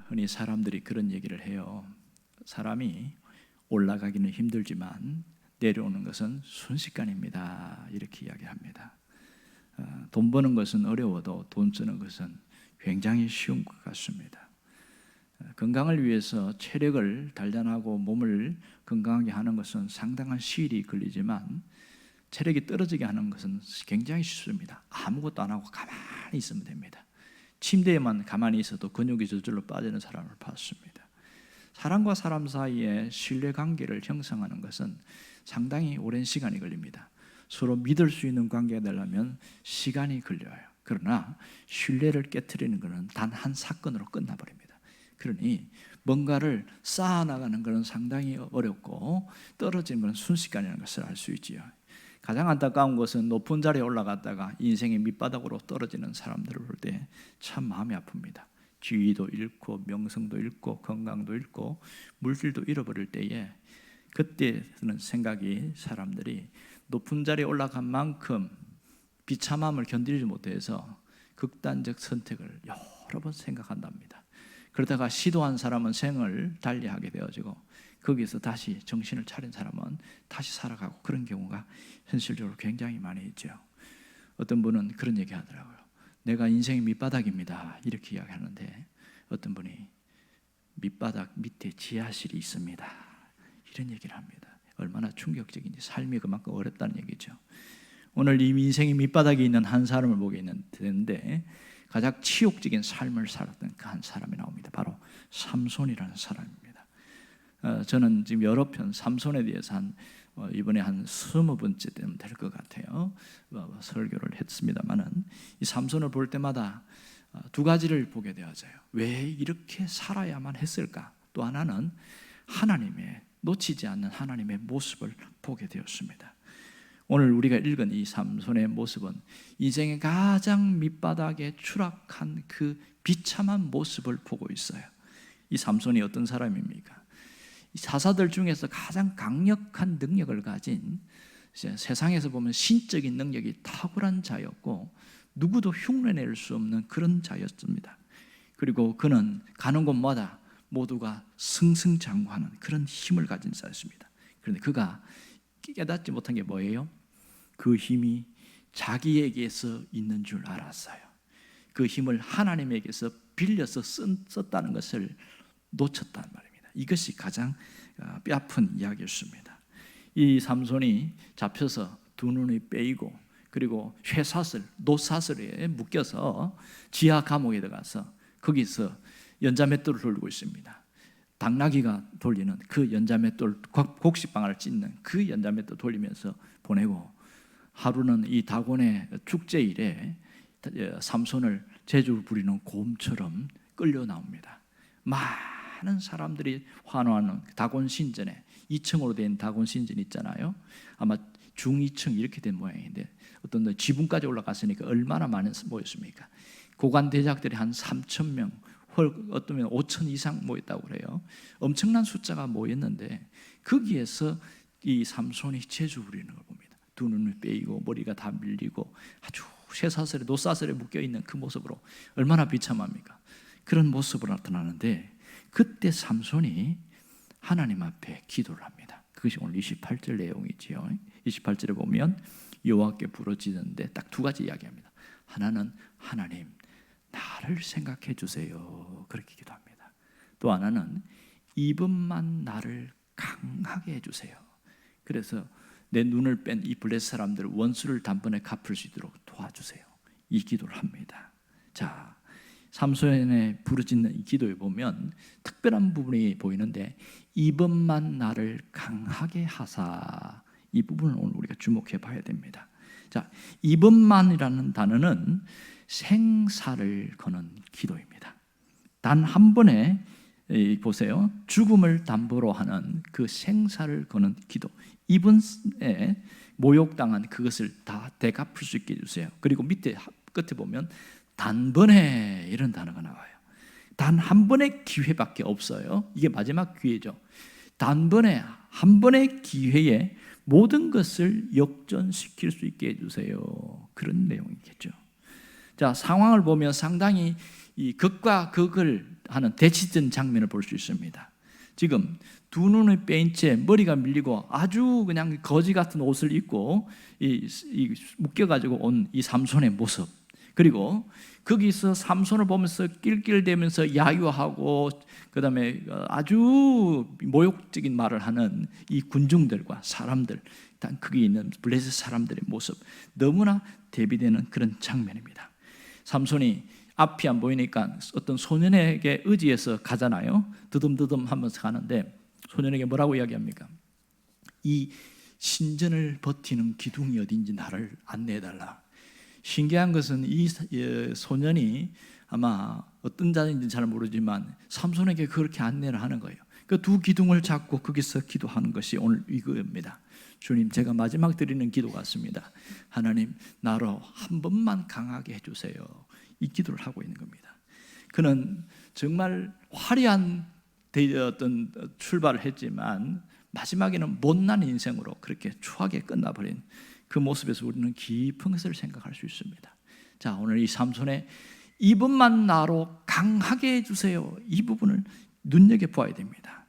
흔히 사람들이 그런 얘기를 해요. 사람이 올라가기는 힘들지만 내려오는 것은 순식간입니다. 이렇게 이야기합니다. 돈 버는 것은 어려워도 돈 쓰는 것은 굉장히 쉬운 것 같습니다. 건강을 위해서 체력을 단련하고 몸을 건강하게 하는 것은 상당한 시일이 걸리지만 체력이 떨어지게 하는 것은 굉장히 쉽습니다. 아무것도 안 하고 가만히 있으면 됩니다. 침대에만 가만히 있어도 근육이 저절로 빠지는 사람을 봤습니다. 사람과 사람 사이에 신뢰관계를 형성하는 것은 상당히 오랜 시간이 걸립니다. 서로 믿을 수 있는 관계가 되려면 시간이 걸려요. 그러나 신뢰를 깨트리는 것은 단 한 사건으로 끝나버립니다. 그러니 뭔가를 쌓아나가는 것은 상당히 어렵고 떨어지는 것은 순식간이라는 것을 알 수 있지요. 가장 안타까운 것은 높은 자리에 올라갔다가 인생의 밑바닥으로 떨어지는 사람들을 볼 때 참 마음이 아픕니다. 지위도 잃고 명성도 잃고 건강도 잃고 물질도 잃어버릴 때에 그때 드는 생각이 사람들이 높은 자리에 올라간 만큼 비참함을 견디지 못해서 극단적 선택을 여러 번 생각한답니다. 그러다가 시도한 사람은 생을 달리하게 되어지고 거기서 다시 정신을 차린 사람은 다시 살아가고 그런 경우가 현실적으로 굉장히 많이 있죠. 어떤 분은 그런 얘기 하더라고요. 내가 인생의 밑바닥입니다. 이렇게 이야기하는데 어떤 분이 밑바닥 밑에 지하실이 있습니다. 이런 얘기를 합니다. 얼마나 충격적인지 삶이 그만큼 어렵다는 얘기죠. 오늘 이 인생의 밑바닥에 있는 한 사람을 보게 되는데 가장 치욕적인 삶을 살았던 그 한 사람이 나옵니다. 바로 삼손이라는 사람입니다. 저는 지금 여러 편 삼손에 대해서 이번에 한 20번째 되면 될 것 같아요. 설교를 했습니다만은 이 삼손을 볼 때마다 두 가지를 보게 되어져요. 왜 이렇게 살아야만 했을까? 또 하나는 하나님의 놓치지 않는 하나님의 모습을 보게 되었습니다. 오늘 우리가 읽은 이 삼손의 모습은 인생의 가장 밑바닥에 추락한 그 비참한 모습을 보고 있어요. 이 삼손이 어떤 사람입니까? 사사들 중에서 가장 강력한 능력을 가진 세상에서 보면 신적인 능력이 탁월한 자였고 누구도 흉내낼 수 없는 그런 자였습니다. 그리고 그는 가는 곳마다 모두가 승승장구하는 그런 힘을 가진 자였습니다. 그런데 그가 깨닫지 못한 게 뭐예요? 그 힘이 자기에게서 있는 줄 알았어요. 그 힘을 하나님에게서 빌려서 썼다는 것을 놓쳤단 말입니다. 이것이 가장 뼈아픈 이야기였습니다. 이 삼손이 잡혀서 두 눈이 빼이고 그리고 쇠사슬, 노사슬에 묶여서 지하 감옥에 들어가서 거기서 연자맷돌을 돌리고 있습니다. 당나귀가 돌리는 그 연자맷돌, 곡식방아를 찢는 그 연자맷돌 돌리면서 보내고 하루는 이 다곤의 축제일에 삼손을 제주 부리는 곰처럼 끌려 나옵니다. 많은 사람들이 환호하는 다곤 신전에 2층으로 된 다곤 신전 있잖아요. 아마 중2층 이렇게 된 모양인데 어떤 지붕까지 올라갔으니까 얼마나 많은 모였습니까? 고관 대작들이 한 3,000명, 어쩌면 5,000 이상 모였다고 그래요. 엄청난 숫자가 모였는데 거기에서 이 삼손이 제주 부리는 걸 봅니다. 두 눈을 빼이고 머리가 다 밀리고 아주 쇠사슬에 노사슬에 묶여있는 그 모습으로 얼마나 비참합니까? 그런 모습으로 나타나는데 그때 삼손이 하나님 앞에 기도를 합니다. 그것이 오늘 28절 내용이지요. 28절에 보면 여호와께 부르짖는데 딱 두 가지 이야기합니다. 하나는 하나님 나를 생각해 주세요. 그렇게 기도합니다. 또 하나는 이번만 나를 강하게 해주세요. 그래서 내 눈을 뺀 이 블레셋 사람들 원수를 단번에 갚을 수 있도록 도와주세요. 이 기도를 합니다. 자, 삼손의 부르짖는 이 기도에 보면 특별한 부분이 보이는데 이번만 나를 강하게 하사, 이 부분을 오늘 우리가 주목해 봐야 됩니다. 자, 이번만이라는 단어는 생사를 거는 기도입니다. 단 한 번에 보세요. 죽음을 담보로 하는 그 생사를 거는 기도. 이번에 모욕당한 그것을 다 되갚을 수 있게 해주세요. 그리고 밑에 끝에 보면 단번에 이런 단어가 나와요. 단 한 번의 기회밖에 없어요. 이게 마지막 기회죠. 단번에 한 번의 기회에 모든 것을 역전시킬 수 있게 해주세요. 그런 내용이겠죠. 자, 상황을 보면 상당히 이 극과 극을 하는 대치된 장면을 볼 수 있습니다. 지금 두 눈을 빼인 채 머리가 밀리고 아주 그냥 거지 같은 옷을 입고 묶여가지고 온 이 삼손의 모습, 그리고 거기서 삼손을 보면서 낄낄대면서 야유하고 그 다음에 아주 모욕적인 말을 하는 이 군중들과 사람들, 거기 있는 블레셋 사람들의 모습, 너무나 대비되는 그런 장면입니다. 삼손이 앞이 안 보이니까 어떤 소년에게 의지해서 가잖아요. 드듬드듬 하면서 가는데 소년에게 뭐라고 이야기합니까? 이 신전을 버티는 기둥이 어딘지 나를 안내해달라. 신기한 것은 이 소년이 아마 어떤 자인지 잘 모르지만 삼손에게 그렇게 안내를 하는 거예요. 그 두 기둥을 잡고 거기서 기도하는 것이 오늘 이거입니다. 주님, 제가 마지막 드리는 기도 같습니다. 하나님, 나로 한 번만 강하게 해주세요. 이 기도를 하고 있는 겁니다. 그는 정말 화려한 어떤 출발을 했지만 마지막에는 못난 인생으로 그렇게 추하게 끝나버린 그 모습에서 우리는 깊은 것을 생각할 수 있습니다. 자, 오늘 이 삼손의 이번만 나로 강하게 해주세요. 이 부분을 눈여겨보아야 됩니다.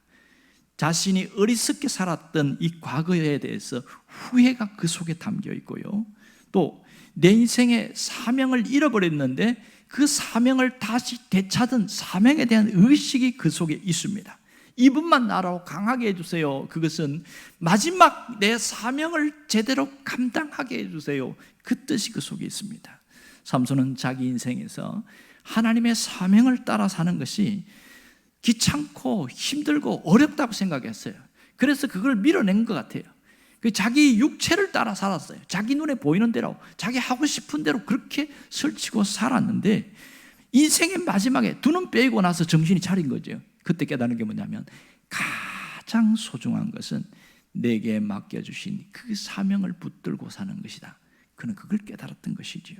자신이 어리석게 살았던 이 과거에 대해서 후회가 그 속에 담겨 있고요. 또 내 인생의 사명을 잃어버렸는데 그 사명을 다시 되찾은 사명에 대한 의식이 그 속에 있습니다. 이분만 나로 강하게 해주세요. 그것은 마지막 내 사명을 제대로 감당하게 해주세요. 그 뜻이 그 속에 있습니다. 삼손은 자기 인생에서 하나님의 사명을 따라 사는 것이 귀찮고 힘들고 어렵다고 생각했어요. 그래서 그걸 밀어낸 것 같아요. 자기 육체를 따라 살았어요. 자기 눈에 보이는 대로, 자기 하고 싶은 대로 그렇게 설치고 살았는데 인생의 마지막에 두 눈 빼고 나서 정신이 차린 거죠. 그때 깨달은 게 뭐냐면 가장 소중한 것은 내게 맡겨주신 그 사명을 붙들고 사는 것이다. 그는 그걸 깨달았던 것이지요.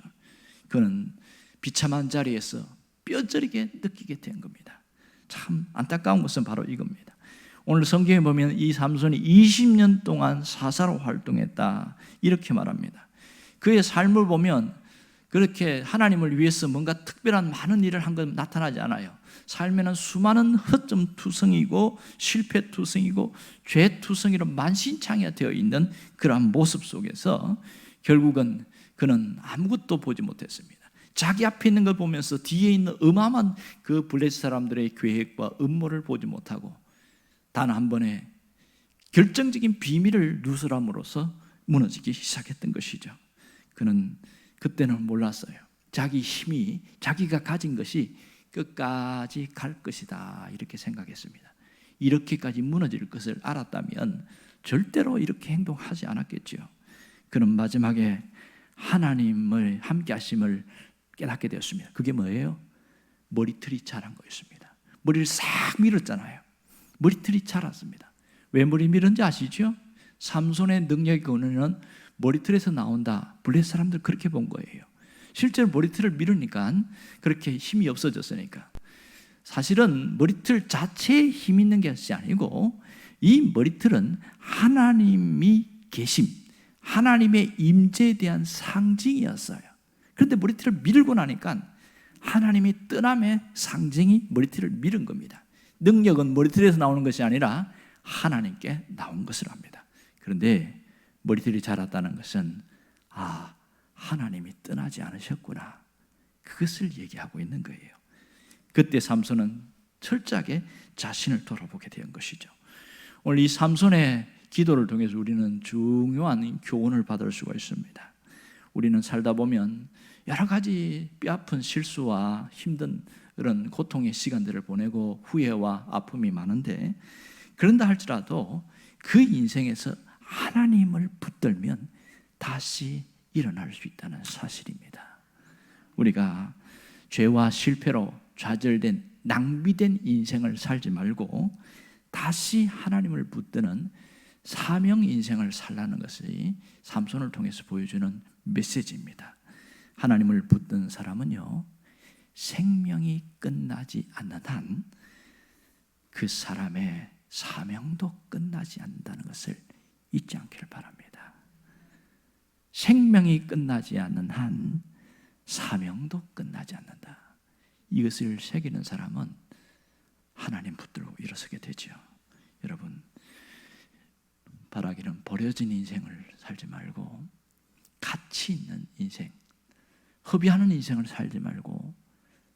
그는 비참한 자리에서 뼈저리게 느끼게 된 겁니다. 참 안타까운 것은 바로 이겁니다. 오늘 성경에 보면 이 삼손이 20년 동안 사사로 활동했다 이렇게 말합니다. 그의 삶을 보면 그렇게 하나님을 위해서 뭔가 특별한 많은 일을 한 건 나타나지 않아요. 삶에는 수많은 허점투성이고 실패투성이고 죄투성이로 만신창이가 되어 있는 그러한 모습 속에서 결국은 그는 아무것도 보지 못했습니다. 자기 앞에 있는 걸 보면서 뒤에 있는 어마어마한 그 블레셋 사람들의 계획과 음모를 보지 못하고 단 한 번의 결정적인 비밀을 누설함으로써 무너지기 시작했던 것이죠. 그는 그때는 몰랐어요. 자기 힘이, 자기가 가진 것이 끝까지 갈 것이다 이렇게 생각했습니다. 이렇게까지 무너질 것을 알았다면 절대로 이렇게 행동하지 않았겠죠. 그는 마지막에 하나님을 함께 하심을 깨닫게 되었습니다. 그게 뭐예요? 머리털이 자란 거였습니다. 머리를 싹 밀었잖아요. 머리털이 자랐습니다. 왜 머리 밀었는지 아시죠? 삼손의 능력의 근원은 머리털에서 나온다. 블레셋 사람들 그렇게 본 거예요. 실제로 머리털을 밀으니까 그렇게 힘이 없어졌으니까. 사실은 머리털 자체에 힘 있는 것이 아니고 이 머리털은 하나님이 계심, 하나님의 임재에 대한 상징이었어요. 그런데 머리털을 밀고 나니까 하나님의 떠남의 상징이 머리털을 밀은 겁니다. 능력은 머리털에서 나오는 것이 아니라 하나님께 나온 것을 합니다. 그런데 머리털이 자랐다는 것은 하나님이 떠나지 않으셨구나, 그것을 얘기하고 있는 거예요. 그때 삼손은 철저하게 자신을 돌아보게 된 것이죠. 오늘 이 삼손의 기도를 통해서 우리는 중요한 교훈을 받을 수가 있습니다. 우리는 살다 보면 여러 가지 뼈아픈 실수와 힘든 그런 고통의 시간들을 보내고 후회와 아픔이 많은데, 그런다 할지라도 그 인생에서 하나님을 붙들면 다시 일어날 수 있다는 사실입니다. 우리가 죄와 실패로 좌절된 낭비된 인생을 살지 말고 다시 하나님을 붙드는 사명 인생을 살라는 것이 삼손을 통해서 보여주는 메시지입니다. 하나님을 붙든 사람은요, 생명이 끝나지 않는 한 그 사람의 사명도 끝나지 않는다는 것을 잊지 않기를 바랍니다. 생명이 끝나지 않는 한 사명도 끝나지 않는다. 이것을 새기는 사람은 하나님 붙들고 일어서게 되죠. 여러분, 바라기는 버려진 인생을 살지 말고 가치 있는 인생, 허비하는 인생을 살지 말고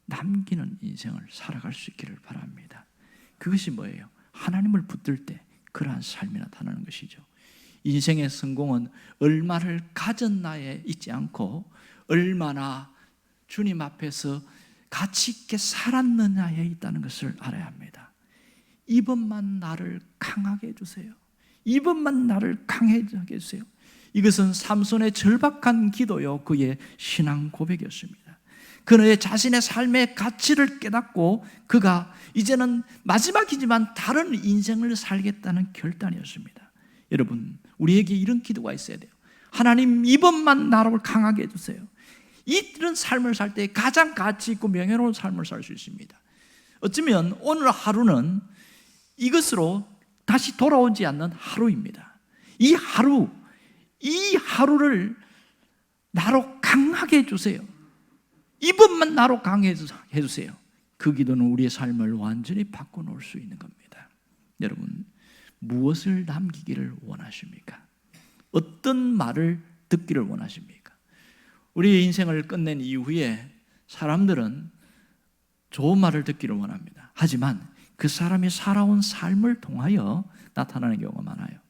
남기는 인생을 살아갈 수 있기를 바랍니다. 그것이 뭐예요? 하나님을 붙들 때 그러한 삶이 나타나는 것이죠. 인생의 성공은 얼마를 가졌나에 있지 않고 얼마나 주님 앞에서 가치 있게 살았느냐에 있다는 것을 알아야 합니다. 이번만 나를 강하게 해주세요. 이번만 나를 강하게 해주세요. 이것은 삼손의 절박한 기도요, 그의 신앙 고백이었습니다. 그의 자신의 삶의 가치를 깨닫고 그가 이제는 마지막이지만 다른 인생을 살겠다는 결단이었습니다. 여러분, 우리에게 이런 기도가 있어야 돼요. 하나님, 이번만 나를 강하게 해주세요. 이런 삶을 살 때 가장 가치 있고 명예로운 삶을 살 수 있습니다. 어쩌면 오늘 하루는 이것으로 다시 돌아오지 않는 하루입니다. 이 하루를 나로 강하게 해주세요. 이번만 나로 강하게 해주세요. 그 기도는 우리의 삶을 완전히 바꿔놓을 수 있는 겁니다. 여러분, 무엇을 남기기를 원하십니까? 어떤 말을 듣기를 원하십니까? 우리의 인생을 끝낸 이후에 사람들은 좋은 말을 듣기를 원합니다. 하지만 그 사람이 살아온 삶을 통하여 나타나는 경우가 많아요.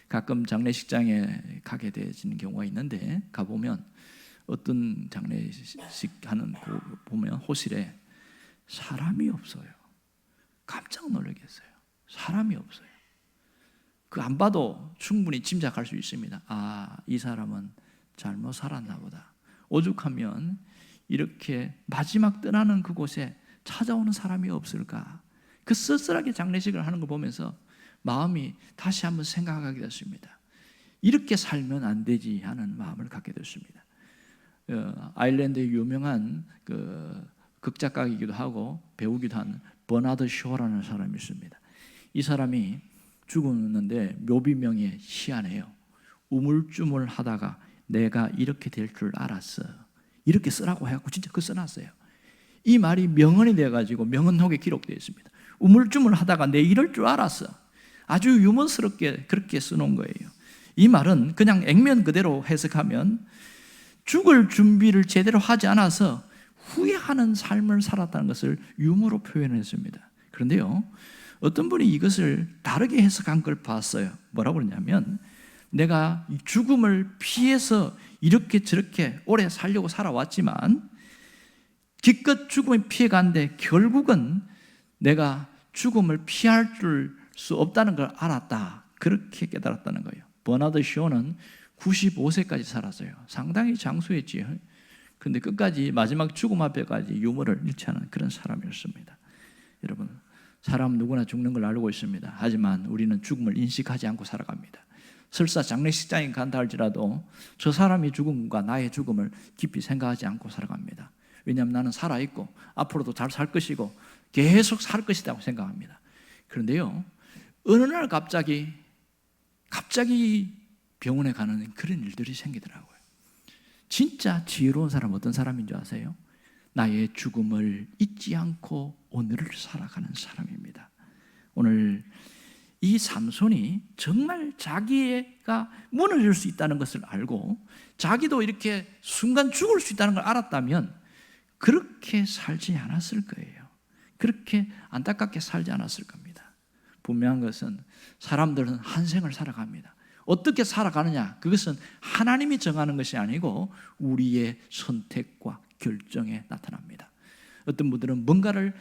가끔 장례식장에 가게 되어지는 경우가 있는데 가보면 어떤 장례식 하는 거 보면 호실에 사람이 없어요. 깜짝 놀라겠어요. 사람이 없어요. 그 안 봐도 충분히 짐작할 수 있습니다. 아, 이 사람은 잘못 살았나 보다. 오죽하면 이렇게 마지막 떠나는 그곳에 찾아오는 사람이 없을까? 그 쓸쓸하게 장례식을 하는 거 보면서 마음이 다시 한번 생각하게 됐습니다. 이렇게 살면 안 되지 하는 마음을 갖게 됐습니다. 아일랜드의 유명한 극작가이기도 하고 배우기도 한 버나드 쇼라는 사람이 있습니다. 이 사람이 죽었는데 묘비명에 희한해요. 우물쭈물 하다가 내가 이렇게 될 줄 알았어. 이렇게 쓰라고 해갖고 진짜 그 써놨어요. 이 말이 명언이 돼가지고 명언록에 기록되어 있습니다. 우물쭈물 하다가 내 이럴 줄 알았어. 아주 유머스럽게 그렇게 써놓은 거예요. 이 말은 그냥 액면 그대로 해석하면 죽을 준비를 제대로 하지 않아서 후회하는 삶을 살았다는 것을 유머로 표현했습니다. 그런데요, 어떤 분이 이것을 다르게 해석한 걸 봤어요. 뭐라고 그러냐면, 내가 죽음을 피해서 이렇게 저렇게 오래 살려고 살아왔지만 기껏 죽음을 피해갔는데 결국은 내가 죽음을 피할 수 없다는 걸 알았다. 그렇게 깨달았다는 거예요. 버나드 쇼는 95세까지 살았어요. 상당히 장수했지요. 그런데 끝까지 마지막 죽음 앞에까지 유머를 잃지 않은 그런 사람이었습니다. 여러분, 사람 누구나 죽는 걸 알고 있습니다. 하지만 우리는 죽음을 인식하지 않고 살아갑니다. 설사 장례식장에 간다 할지라도 저 사람이 죽음과 나의 죽음을 깊이 생각하지 않고 살아갑니다. 왜냐하면 나는 살아있고 앞으로도 잘 살 것이고 계속 살 것이라고 생각합니다. 그런데요, 어느 날 갑자기 병원에 가는 그런 일들이 생기더라고요. 진짜 지혜로운 사람 어떤 사람인 줄 아세요? 나의 죽음을 잊지 않고 오늘을 살아가는 사람입니다. 오늘 이 삼손이 정말 자기가 무너질 수 있다는 것을 알고 자기도 이렇게 순간 죽을 수 있다는 걸 알았다면 그렇게 살지 않았을 거예요. 그렇게 안타깝게 살지 않았을 겁니다. 분명한 것은 사람들은 한 생을 살아갑니다. 어떻게 살아가느냐, 그것은 하나님이 정하는 것이 아니고 우리의 선택과 결정에 나타납니다. 어떤 분들은 뭔가를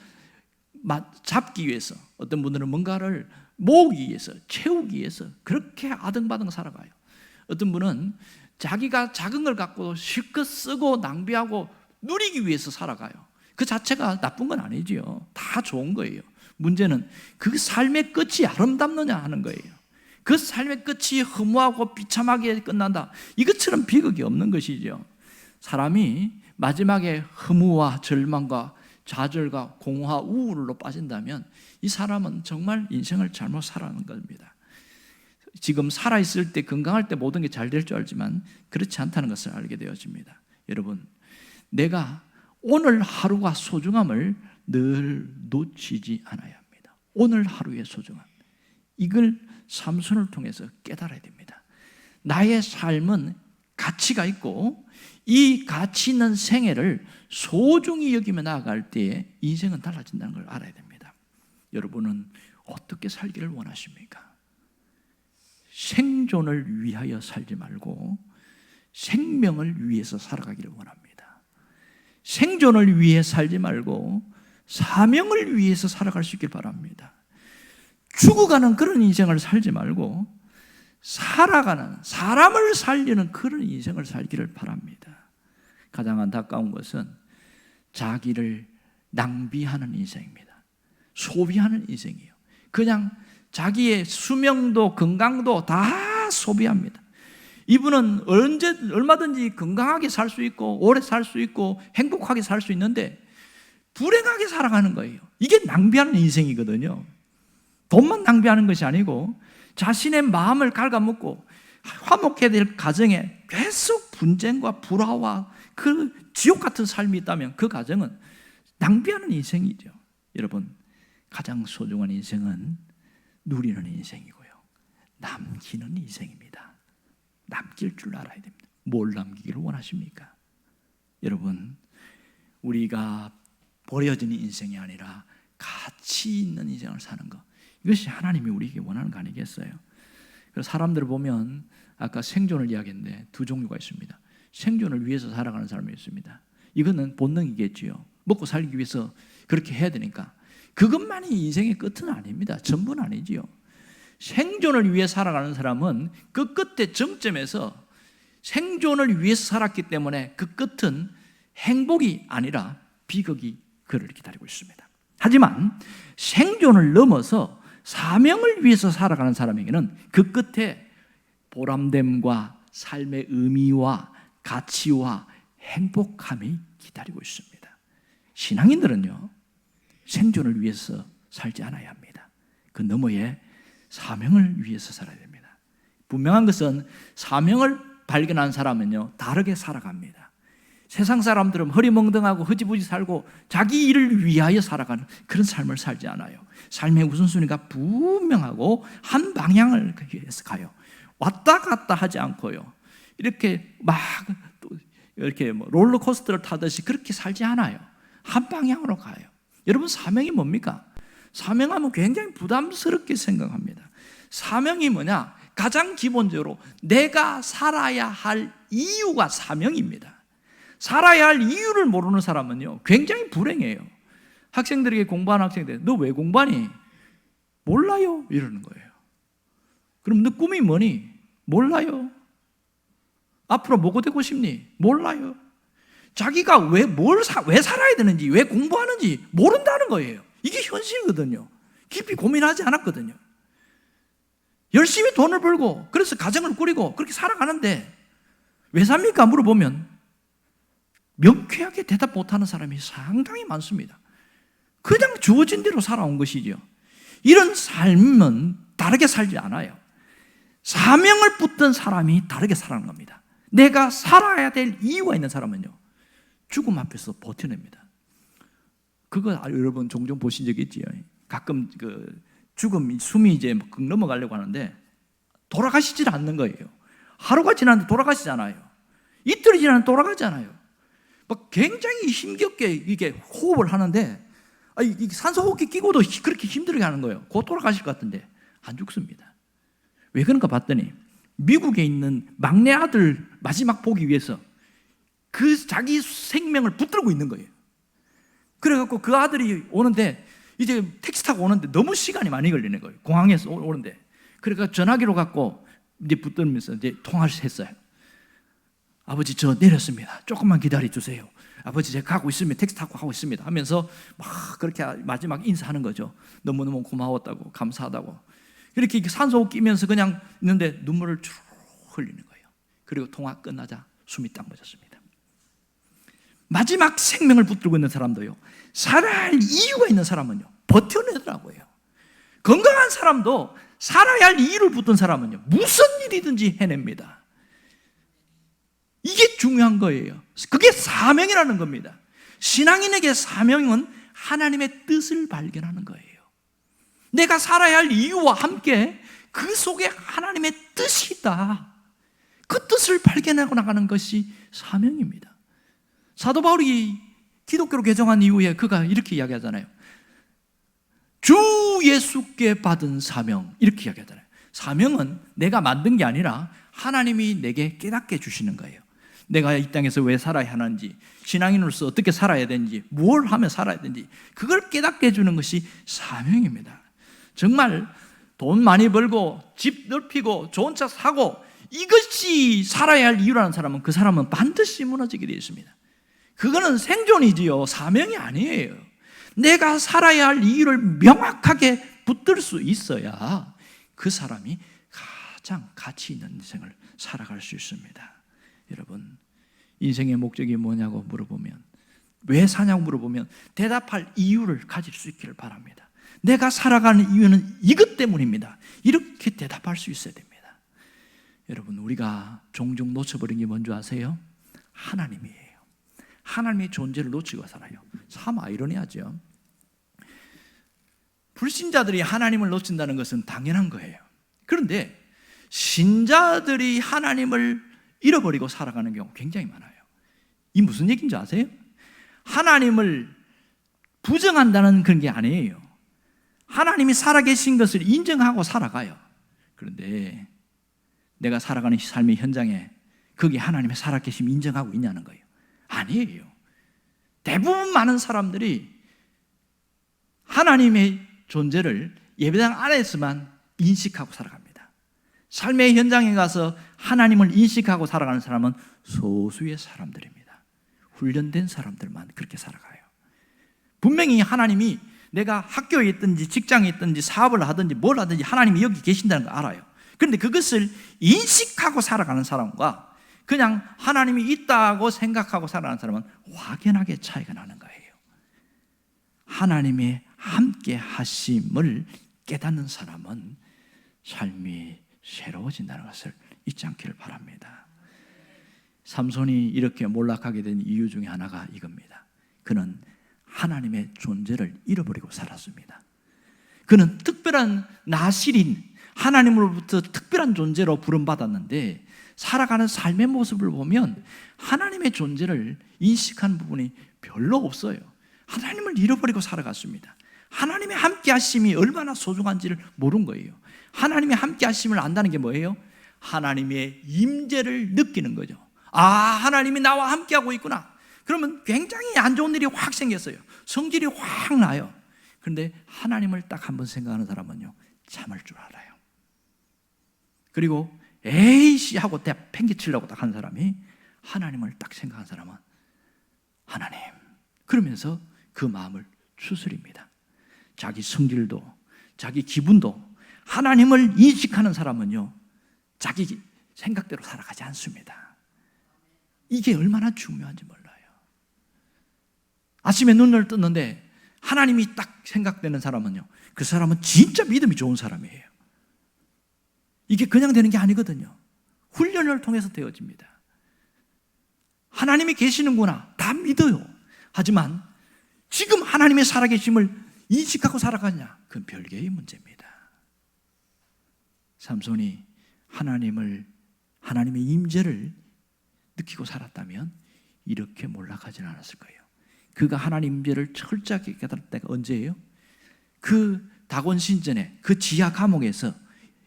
잡기 위해서, 어떤 분들은 뭔가를 모으기 위해서, 채우기 위해서 그렇게 아등바등 살아가요. 어떤 분은 자기가 작은 걸 갖고 실컷 쓰고 낭비하고 누리기 위해서 살아가요. 그 자체가 나쁜 건 아니지요. 다 좋은 거예요. 문제는 그 삶의 끝이 아름답느냐 하는 거예요. 그 삶의 끝이 허무하고 비참하게 끝난다, 이것처럼 비극이 없는 것이죠. 사람이 마지막에 허무와 절망과 좌절과 공허와 우울로 빠진다면 이 사람은 정말 인생을 잘못 살아가는 겁니다. 지금 살아있을 때, 건강할 때 모든 게 잘 될 줄 알지만 그렇지 않다는 것을 알게 되어집니다. 여러분, 내가 오늘 하루가 소중함을 늘 놓치지 않아야 합니다. 오늘 하루의 소중함, 이걸 삼손을 통해서 깨달아야 됩니다. 나의 삶은 가치가 있고 이 가치 있는 생애를 소중히 여기며 나아갈 때에 인생은 달라진다는 걸 알아야 됩니다. 여러분은 어떻게 살기를 원하십니까? 생존을 위하여 살지 말고 생명을 위해서 살아가기를 원합니다. 생존을 위해 살지 말고 사명을 위해서 살아갈 수 있길 바랍니다. 죽어가는 그런 인생을 살지 말고 살아가는, 사람을 살리는 그런 인생을 살기를 바랍니다. 가장 안타까운 것은 자기를 낭비하는 인생입니다. 소비하는 인생이에요. 그냥 자기의 수명도 건강도 다 소비합니다. 이분은 얼마든지 건강하게 살 수 있고 오래 살 수 있고 행복하게 살 수 있는데 불행하게 살아가는 거예요. 이게 낭비하는 인생이거든요. 돈만 낭비하는 것이 아니고 자신의 마음을 갉아먹고 화목해야 될 가정에 계속 분쟁과 불화와 그 지옥 같은 삶이 있다면 그 가정은 낭비하는 인생이죠. 여러분, 가장 소중한 인생은 누리는 인생이고요, 남기는 인생입니다. 남길 줄 알아야 됩니다. 뭘 남기기를 원하십니까? 여러분, 우리가 버려지는 인생이 아니라 가치 있는 인생을 사는 것, 이것이 하나님이 우리에게 원하는 거 아니겠어요? 그래서 사람들을 보면 아까 생존을 이야기했는데 두 종류가 있습니다. 생존을 위해서 살아가는 사람이 있습니다. 이거는 본능이겠지요. 먹고 살기 위해서 그렇게 해야 되니까. 그것만이 인생의 끝은 아닙니다. 전부는 아니지요. 생존을 위해 살아가는 사람은 그 끝의 정점에서 생존을 위해서 살았기 때문에 그 끝은 행복이 아니라 비극이 그를 기다리고 있습니다. 하지만 생존을 넘어서 사명을 위해서 살아가는 사람에게는 그 끝에 보람됨과 삶의 의미와 가치와 행복함이 기다리고 있습니다. 신앙인들은요, 생존을 위해서 살지 않아야 합니다. 그 너머에 사명을 위해서 살아야 됩니다. 분명한 것은 사명을 발견한 사람은요, 다르게 살아갑니다. 세상 사람들은 허리멍덩하고 흐지부지 살고 자기 일을 위하여 살아가는 그런 삶을 살지 않아요. 삶의 우선순위가 분명하고 한 방향을 위해서 가요. 왔다 갔다 하지 않고요, 이렇게 막 이렇게 롤러코스터를 타듯이 그렇게 살지 않아요. 한 방향으로 가요. 여러분, 사명이 뭡니까? 사명하면 굉장히 부담스럽게 생각합니다. 사명이 뭐냐? 가장 기본적으로 내가 살아야 할 이유가 사명입니다. 살아야 할 이유를 모르는 사람은요, 굉장히 불행해요. 학생들에게, 공부하는 학생들, 너 왜 공부하니? 몰라요, 이러는 거예요. 그럼 너 꿈이 뭐니? 몰라요. 앞으로 뭐가 되고 싶니? 몰라요. 자기가 왜 살아야 되는지, 왜 공부하는지 모른다는 거예요. 이게 현실이거든요. 깊이 고민하지 않았거든요. 열심히 돈을 벌고 그래서 가정을 꾸리고 그렇게 살아가는데 왜 삽니까? 물어보면 명쾌하게 대답 못하는 사람이 상당히 많습니다. 그냥 주어진 대로 살아온 것이죠. 이런 삶은 다르게 살지 않아요. 사명을 붙든 사람이 다르게 살아가는 겁니다. 내가 살아야 될 이유가 있는 사람은요, 죽음 앞에서 버텨냅니다. 그거 여러분 종종 보신 적 있지요? 가끔 그 죽음, 숨이 이제 넘어가려고 하는데 돌아가시질 않는 거예요. 하루가 지났는데 돌아가시잖아요. 이틀이 지났는데 돌아가잖아요. 막 굉장히 힘겹게 이게 호흡을 하는데 이 산소호흡기 끼고도 그렇게 힘들게 하는 거예요. 곧 돌아가실 것 같은데 안 죽습니다. 왜 그런가 봤더니 미국에 있는 막내 아들 마지막 보기 위해서 그 자기 생명을 붙들고 있는 거예요. 그래갖고 그 아들이 오는데 이제 택시 타고 오는데 너무 시간이 많이 걸리는 거예요. 공항에서 오는데. 그러니까 전화기로 갖고 이제 붙들면서 이제 통화를 했어요. 아버지, 저 내렸습니다. 조금만 기다려 주세요. 아버지, 제가 가고 있습니다. 택시 타고 가고 있습니다. 하면서 막 그렇게 마지막 인사하는 거죠. 너무너무 고마웠다고, 감사하다고. 이렇게 산소호흡 끼면서 그냥 있는데 눈물을 쭉 흘리는 거예요. 그리고 통화 끝나자 숨이 딱 멎었습니다. 마지막 생명을 붙들고 있는 사람도요, 살아야 할 이유가 있는 사람은요, 버텨내더라고요. 건강한 사람도 살아야 할 이유를 붙든 사람은요, 무슨 일이든지 해냅니다. 이게 중요한 거예요. 그게 사명이라는 겁니다. 신앙인에게 사명은 하나님의 뜻을 발견하는 거예요. 내가 살아야 할 이유와 함께 그 속에 하나님의 뜻이 있다. 그 뜻을 발견하고 나가는 것이 사명입니다. 사도 바울이 기독교로 개종한 이후에 그가 이렇게 이야기하잖아요. 주 예수께 받은 사명, 이렇게 이야기하잖아요. 사명은 내가 만든 게 아니라 하나님이 내게 깨닫게 주시는 거예요. 내가 이 땅에서 왜 살아야 하는지, 신앙인으로서 어떻게 살아야 되는지, 무엇을 하면 살아야 되는지, 그걸 깨닫게 해주는 것이 사명입니다. 정말 돈 많이 벌고 집 넓히고 좋은 차 사고 이것이 살아야 할 이유라는 사람은 그 사람은 반드시 무너지게 되어 있습니다. 그거는 생존이지요, 사명이 아니에요. 내가 살아야 할 이유를 명확하게 붙들 수 있어야 그 사람이 가장 가치 있는 인생을 살아갈 수 있습니다. 여러분, 인생의 목적이 뭐냐고 물어보면, 왜 사냐고 물어보면 대답할 이유를 가질 수 있기를 바랍니다. 내가 살아가는 이유는 이것 때문입니다. 이렇게 대답할 수 있어야 됩니다. 여러분, 우리가 종종 놓쳐버린 게 뭔지 아세요? 하나님이에요. 하나님의 존재를 놓치고 살아요. 참 아이러니하죠. 불신자들이 하나님을 놓친다는 것은 당연한 거예요. 그런데 신자들이 하나님을 잃어버리고 살아가는 경우 굉장히 많아요. 이 무슨 얘기인지 아세요? 하나님을 부정한다는 그런 게 아니에요. 하나님이 살아계신 것을 인정하고 살아가요. 그런데 내가 살아가는 삶의 현장에 거기 하나님의 살아계심을 인정하고 있냐는 거예요. 아니에요. 대부분 많은 사람들이 하나님의 존재를 예배당 안에서만 인식하고 살아갑니다. 삶의 현장에 가서 하나님을 인식하고 살아가는 사람은 소수의 사람들입니다. 훈련된 사람들만 그렇게 살아가요. 분명히 하나님이 내가 학교에 있든지 직장에 있든지 사업을 하든지 뭘 하든지 하나님이 여기 계신다는 걸 알아요. 그런데 그것을 인식하고 살아가는 사람과 그냥 하나님이 있다고 생각하고 살아가는 사람은 확연하게 차이가 나는 거예요. 하나님의 함께 하심을 깨닫는 사람은 삶이 새로워진다는 것을 잊지 않기를 바랍니다. 삼손이 이렇게 몰락하게 된 이유 중에 하나가 이겁니다. 그는 하나님의 존재를 잃어버리고 살았습니다. 그는 특별한 나실인 하나님으로부터 특별한 존재로 부름받았는데 살아가는 삶의 모습을 보면 하나님의 존재를 인식하는 부분이 별로 없어요. 하나님을 잃어버리고 살아갔습니다. 하나님의 함께 하심이 얼마나 소중한지를 모른 거예요. 하나님의 함께 하심을 안다는 게 뭐예요? 하나님의 임재를 느끼는 거죠. 아, 하나님이 나와 함께 하고 있구나. 그러면 굉장히 안 좋은 일이 확 생겼어요. 성질이 확 나요. 그런데 하나님을 딱 한번 생각하는 사람은요, 참을 줄 알아요. 그리고 에이씨 하고 팽개치려고 딱 한 사람이 하나님을 딱 생각한 사람은 하나님, 그러면서 그 마음을 추스립니다. 자기 성질도 자기 기분도 하나님을 인식하는 사람은요, 자기 생각대로 살아가지 않습니다. 이게 얼마나 중요한지 몰라요. 아침에 눈을 떴는데 하나님이 딱 생각되는 사람은요, 그 사람은 진짜 믿음이 좋은 사람이에요. 이게 그냥 되는 게 아니거든요. 훈련을 통해서 되어집니다. 하나님이 계시는구나, 다 믿어요. 하지만 지금 하나님의 살아계심을 인식하고 살아가냐, 그건 별개의 문제입니다. 삼손이 하나님의 임재를 느끼고 살았다면 이렇게 몰락하지는 않았을 거예요. 그가 하나님 임재를 철저하게 깨달을 때가 언제예요? 그 다곤 신전에 그 지하 감옥에서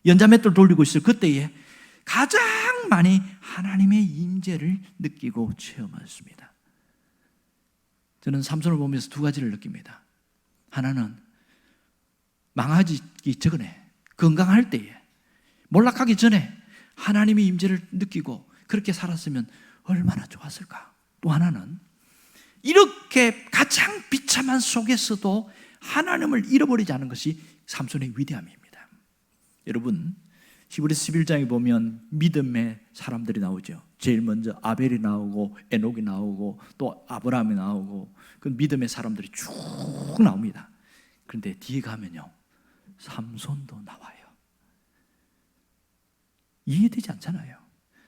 연자맷돌 돌리고 있을 그때에 가장 많이 하나님의 임재를 느끼고 체험했습니다. 저는 삼손을 보면서 두 가지를 느낍니다. 하나는 망하기 전에, 건강할 때에, 몰락하기 전에 하나님의 임재를 느끼고 그렇게 살았으면 얼마나 좋았을까. 또 하나는 이렇게 가장 비참한 속에서도 하나님을 잃어버리지 않은 것이 삼손의 위대함입니다. 여러분, 히브리서 11장에 보면 믿음의 사람들이 나오죠. 제일 먼저 아벨이 나오고 에녹이 나오고 또 아브라함이 나오고 그 믿음의 사람들이 쭉 나옵니다. 그런데 뒤에 가면요, 삼손도 나와요. 이해되지 않잖아요.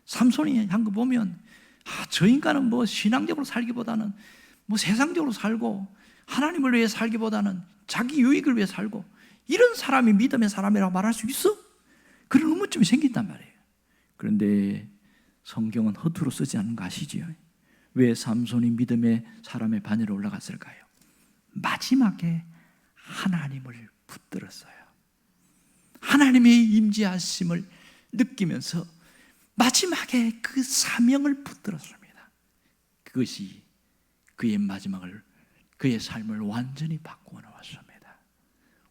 삼손이 한 거 보면 저 인간은 뭐 신앙적으로 살기보다는 뭐 세상적으로 살고 하나님을 위해 살기보다는 자기 유익을 위해 살고 이런 사람이 믿음의 사람이라고 말할 수 있어? 그런 의문점이 생긴단 말이에요. 그런데 성경은 허투루 쓰지 않는 거 아시지요? 왜 삼손이 믿음의 사람의 반열에 올라갔을까요? 마지막에 하나님을 붙들었어요. 하나님의 임재하심을 느끼면서 마지막에 그 사명을 붙들었습니다. 그것이 그의 마지막을, 그의 삶을 완전히 바꾸어 놓았습니다.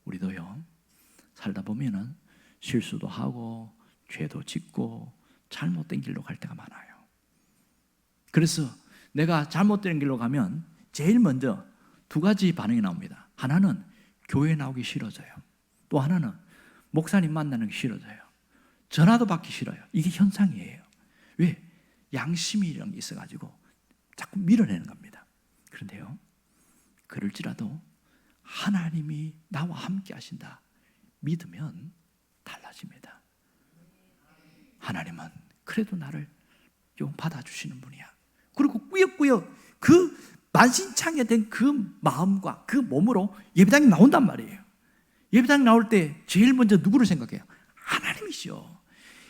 우리도요, 살다 보면은 실수도 하고 죄도 짓고 잘못된 길로 갈 때가 많아요. 그래서 내가 잘못된 길로 가면 제일 먼저 두 가지 반응이 나옵니다. 하나는 교회 나오기 싫어져요. 또 하나는 목사님 만나는 게 싫어져요. 전화도 받기 싫어요. 이게 현상이에요. 왜? 양심이라는 게 있어가지고 자꾸 밀어내는 겁니다. 그런데요, 그럴지라도 하나님이 나와 함께 하신다 믿으면 달라집니다. 하나님은 그래도 나를 좀 받아주시는 분이야. 그리고 꾸역꾸역 그 만신창에 된 그 마음과 그 몸으로 예배당에 나온단 말이에요. 예배당 나올 때 제일 먼저 누구를 생각해요? 하나님이시죠.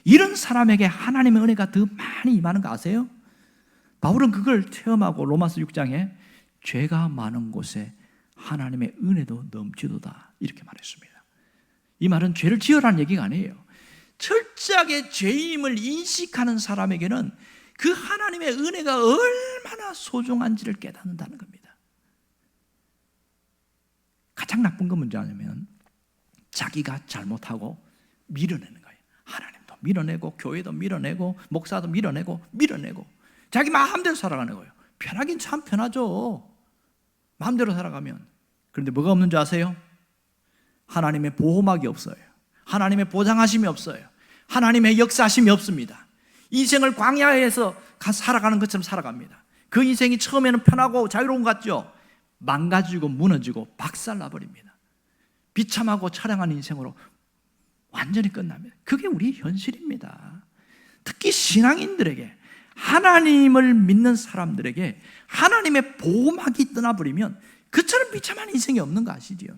이런 사람에게 하나님의 은혜가 더 많이 임하는 거 아세요? 바울은 그걸 체험하고 로마서 6장에 죄가 많은 곳에 하나님의 은혜도 넘치도다 이렇게 말했습니다. 이 말은 죄를 지으라는 얘기가 아니에요. 철저하게 죄임을 인식하는 사람에게는 그 하나님의 은혜가 얼마나 소중한지를 깨닫는다는 겁니다. 가장 나쁜 건 뭔지 아냐면 자기가 잘못하고 밀어내는 거예요. 하나님도 밀어내고 교회도 밀어내고 목사도 밀어내고 자기 마음대로 살아가는 거예요. 편하긴 참 편하죠. 마음대로 살아가면. 그런데 뭐가 없는 줄 아세요? 하나님의 보호막이 없어요. 하나님의 보장하심이 없어요. 하나님의 역사하심이 없습니다. 인생을 광야에서 살아가는 것처럼 살아갑니다. 그 인생이 처음에는 편하고 자유로운 것 같죠? 망가지고 무너지고 박살나버립니다. 비참하고 처량한 인생으로 완전히 끝납니다. 그게 우리 현실입니다. 특히 신앙인들에게, 하나님을 믿는 사람들에게 하나님의 보호막이 떠나버리면 그처럼 비참한 인생이 없는 거 아시죠?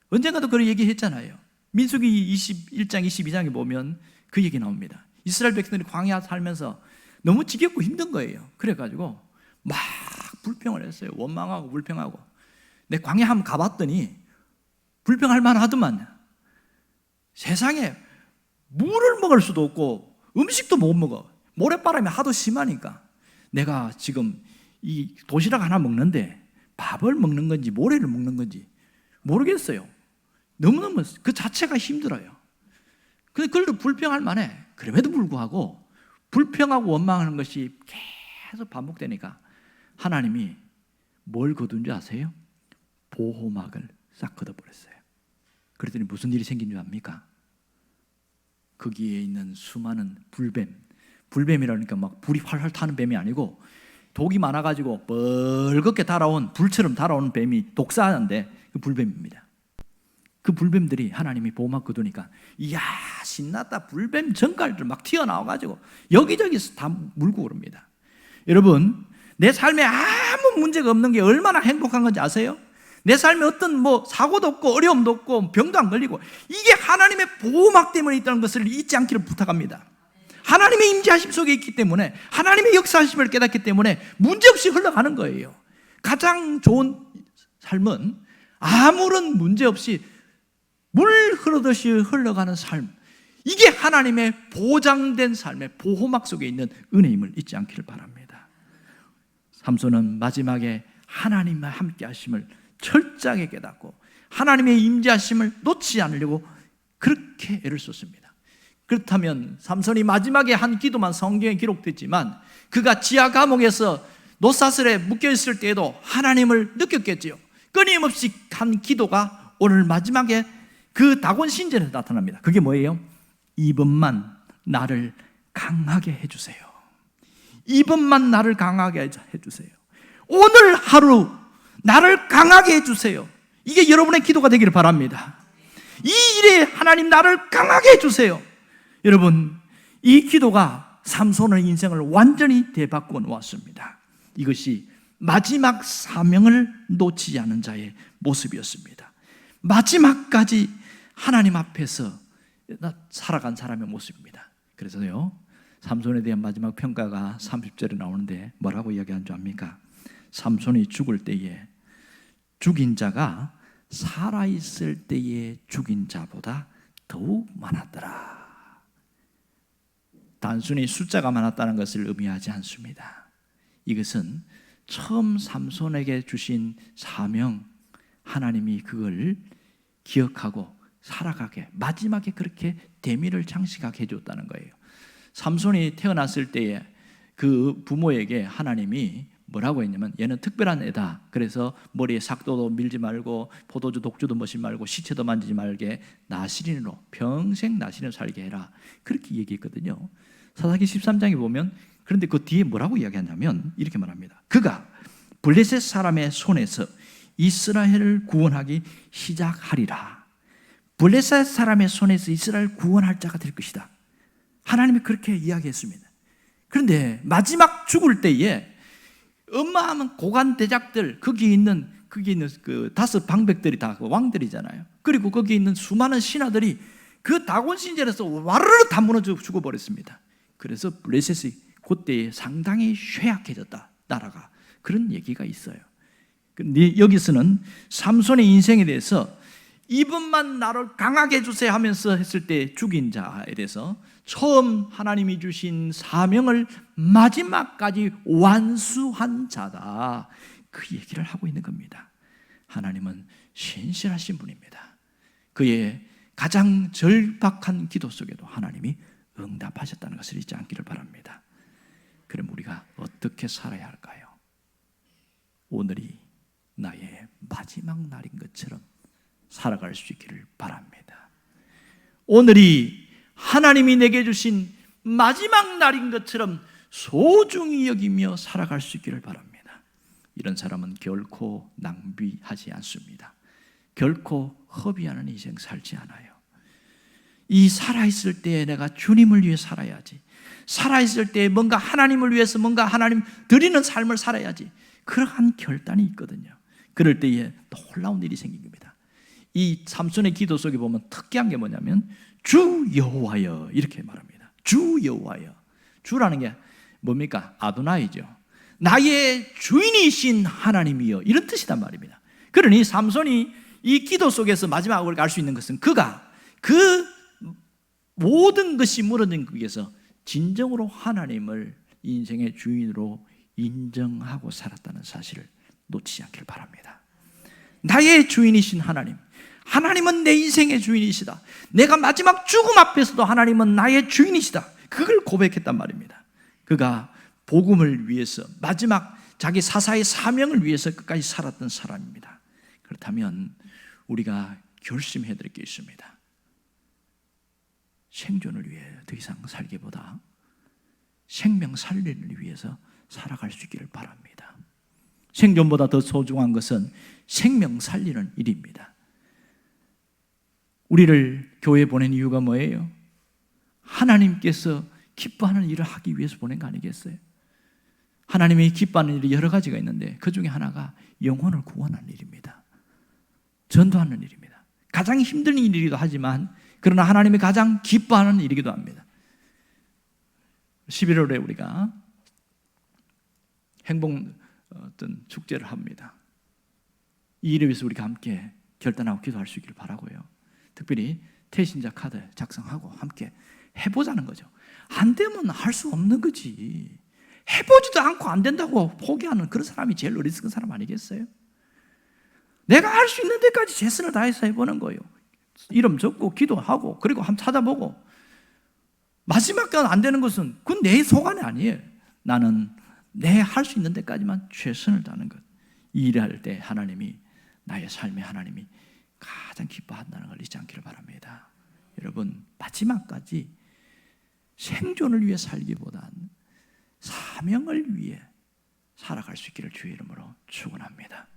언젠가도 그런 얘기 했잖아요. 민수기 21장 22장에 보면 그 얘기 나옵니다. 이스라엘 백성들이 광야 살면서 너무 지겹고 힘든 거예요. 그래가지고 막 불평을 했어요. 원망하고 불평하고. 내 광야 한번 가봤더니 불평할 만하더만. 세상에 물을 먹을 수도 없고 음식도 못 먹어. 모래바람이 하도 심하니까 내가 지금 이 도시락 하나 먹는데 밥을 먹는 건지 모래를 먹는 건지 모르겠어요. 너무너무 그 자체가 힘들어요. 그걸로 불평할 만해. 그럼에도 불구하고 불평하고 원망하는 것이 계속 반복되니까 하나님이 뭘 거둔 줄 아세요? 보호막을 싹 걷어버렸어요. 그랬더니 무슨 일이 생긴 줄 압니까? 거기에 있는 수많은 불뱀이라니까 막 불이 활활 타는 뱀이 아니고 독이 많아가지고 뻘겋게 달아온 불처럼 달아오는 뱀이 독사하는데 그 불뱀입니다. 그 불뱀들이 하나님이 보호막 거두니까 이야 신났다. 불뱀 정갈들 막 튀어나와가지고 여기저기서 다 물고 그럽니다. 여러분, 내 삶에 아무 문제가 없는 게 얼마나 행복한 건지 아세요? 내 삶에 어떤 사고도 없고 어려움도 없고 병도 안 걸리고 이게 하나님의 보호막 때문에 있다는 것을 잊지 않기를 부탁합니다. 하나님의 임재하심 속에 있기 때문에, 하나님의 역사하심을 깨닫기 때문에 문제없이 흘러가는 거예요. 가장 좋은 삶은 아무런 문제 없이 물 흐르듯이 흘러가는 삶, 이게 하나님의 보장된 삶의 보호막 속에 있는 은혜임을 잊지 않기를 바랍니다. 삼손은 마지막에 하나님과 함께 하심을 철저하게 깨닫고 하나님의 임재하심을 놓지 않으려고 그렇게 애를 썼습니다. 그렇다면 삼손이 마지막에 한 기도만 성경에 기록됐지만 그가 지하 감옥에서 노사슬에 묶여있을 때에도 하나님을 느꼈겠지요. 끊임없이 한 기도가 오늘 마지막에 그 다곤 신전에서 나타납니다. 그게 뭐예요? 이번만 나를 강하게 해주세요. 이번만 나를 강하게 해주세요. 오늘 하루 나를 강하게 해주세요. 이게 여러분의 기도가 되기를 바랍니다. 이 일에 하나님 나를 강하게 해주세요. 여러분, 이 기도가 삼손의 인생을 완전히 되바꾸어 놓았습니다. 이것이 마지막 사명을 놓치지 않은 자의 모습이었습니다. 마지막까지 하나님 앞에서 살아간 사람의 모습입니다. 그래서요, 삼손에 대한 마지막 평가가 30절에 나오는데 뭐라고 이야기한 줄 압니까? 삼손이 죽을 때에 죽인 자가 살아있을 때에 죽인 자보다 더욱 많았더라. 단순히 숫자가 많았다는 것을 의미하지 않습니다. 이것은 처음 삼손에게 주신 사명, 하나님이 그걸 기억하고 살아가게, 마지막에 그렇게 대미를 장식하게 해줬다는 거예요. 삼손이 태어났을 때에 그 부모에게 하나님이 뭐라고 했냐면, 얘는 특별한 애다. 그래서 머리에 삭도도 밀지 말고 포도주 독주도 마시지 말고 시체도 만지지 말게 나시린으로 평생 나시린으로 살게 해라. 그렇게 얘기했거든요. 사사기 13장에 보면, 그런데 그 뒤에 뭐라고 이야기하냐면 이렇게 말합니다. 그가 블레셋 사람의 손에서 이스라엘을 구원하기 시작하리라. 블레셋 사람의 손에서 이스라엘을 구원할 자가 될 것이다. 하나님이 그렇게 이야기했습니다. 그런데 마지막 죽을 때에 어마어마한 고관 대작들, 거기 있는 그 5 방백들이 다 왕들이잖아요. 그리고 거기 있는 수많은 신하들이 그 다곤 신전에서 와르르 다 무너져 죽어버렸습니다. 그래서 블레셋이 그때 상당히 쇠약해졌다, 나라가. 그런 얘기가 있어요. 근데 여기서는 삼손의 인생에 대해서 이분만 나를 강하게 해주세요 하면서 했을 때 죽인 자에 대해서 처음 하나님이 주신 사명을 마지막까지 완수한 자다, 그 얘기를 하고 있는 겁니다. 하나님은 신실하신 분입니다. 그의 가장 절박한 기도 속에도 하나님이 응답하셨다는 것을 잊지 않기를 바랍니다. 그럼 우리가 어떻게 살아야 할까요? 오늘이 나의 마지막 날인 것처럼 살아갈 수 있기를 바랍니다. 오늘이 하나님이 내게 주신 마지막 날인 것처럼 소중히 여기며 살아갈 수 있기를 바랍니다. 이런 사람은 결코 낭비하지 않습니다. 결코 허비하는 인생 살지 않아요. 이 살아있을 때 내가 주님을 위해 살아야지, 살아있을 때 뭔가 하나님을 위해서 뭔가 하나님 드리는 삶을 살아야지, 그러한 결단이 있거든요. 그럴 때에 놀라운 일이 생긴 겁니다. 이 삼손의 기도 속에 보면 특이한 게 뭐냐면 주 여호와여 이렇게 말합니다. 주 여호와여. 주라는 게 뭡니까? 아도나이죠. 나의 주인이신 하나님이여, 이런 뜻이란 말입니다. 그러니 삼손이 이 기도 속에서 마지막을 갈 수 있는 것은 그가 그 모든 것이 무너진 거기에서 진정으로 하나님을 인생의 주인으로 인정하고 살았다는 사실을 놓치지 않기를 바랍니다. 나의 주인이신 하나님, 하나님은 내 인생의 주인이시다. 내가 마지막 죽음 앞에서도 하나님은 나의 주인이시다. 그걸 고백했단 말입니다. 그가 복음을 위해서 마지막 자기 사사의 사명을 위해서 끝까지 살았던 사람입니다. 그렇다면 우리가 결심해야 될 게 있습니다. 생존을 위해 더 이상 살기보다 생명 살리를 위해서 살아갈 수 있기를 바랍니다. 생존보다 더 소중한 것은 생명 살리는 일입니다. 우리를 교회에 보낸 이유가 뭐예요? 하나님께서 기뻐하는 일을 하기 위해서 보낸 거 아니겠어요? 하나님이 기뻐하는 일이 여러 가지가 있는데 그 중에 하나가 영혼을 구원하는 일입니다. 전도하는 일입니다. 가장 힘든 일이기도 하지만 그러나 하나님이 가장 기뻐하는 일이기도 합니다. 11월에 우리가 행복 어떤 축제를 합니다. 이 일을 위해서 우리가 함께 결단하고 기도할 수 있기를 바라고요. 특별히 태신자 카드 작성하고 함께 해보자는 거죠. 안 되면 할 수 없는 거지. 해보지도 않고 안 된다고 포기하는 그런 사람이 제일 어리석은 사람 아니겠어요? 내가 할 수 있는 데까지 최선을 다해서 해보는 거예요. 이름 적고 기도하고 그리고 한번 찾아보고, 마지막까지 안 되는 것은 그건 내 소관이 아니에요. 나는 내 할 수 있는 데까지만 최선을 다하는 것. 이 일을 할 때 하나님이, 나의 삶에 하나님이 가장 기뻐한다는 걸 잊지 않기를 바랍니다. 여러분, 마지막까지 생존을 위해 살기보단 사명을 위해 살아갈 수 있기를 주의 이름으로 축원합니다.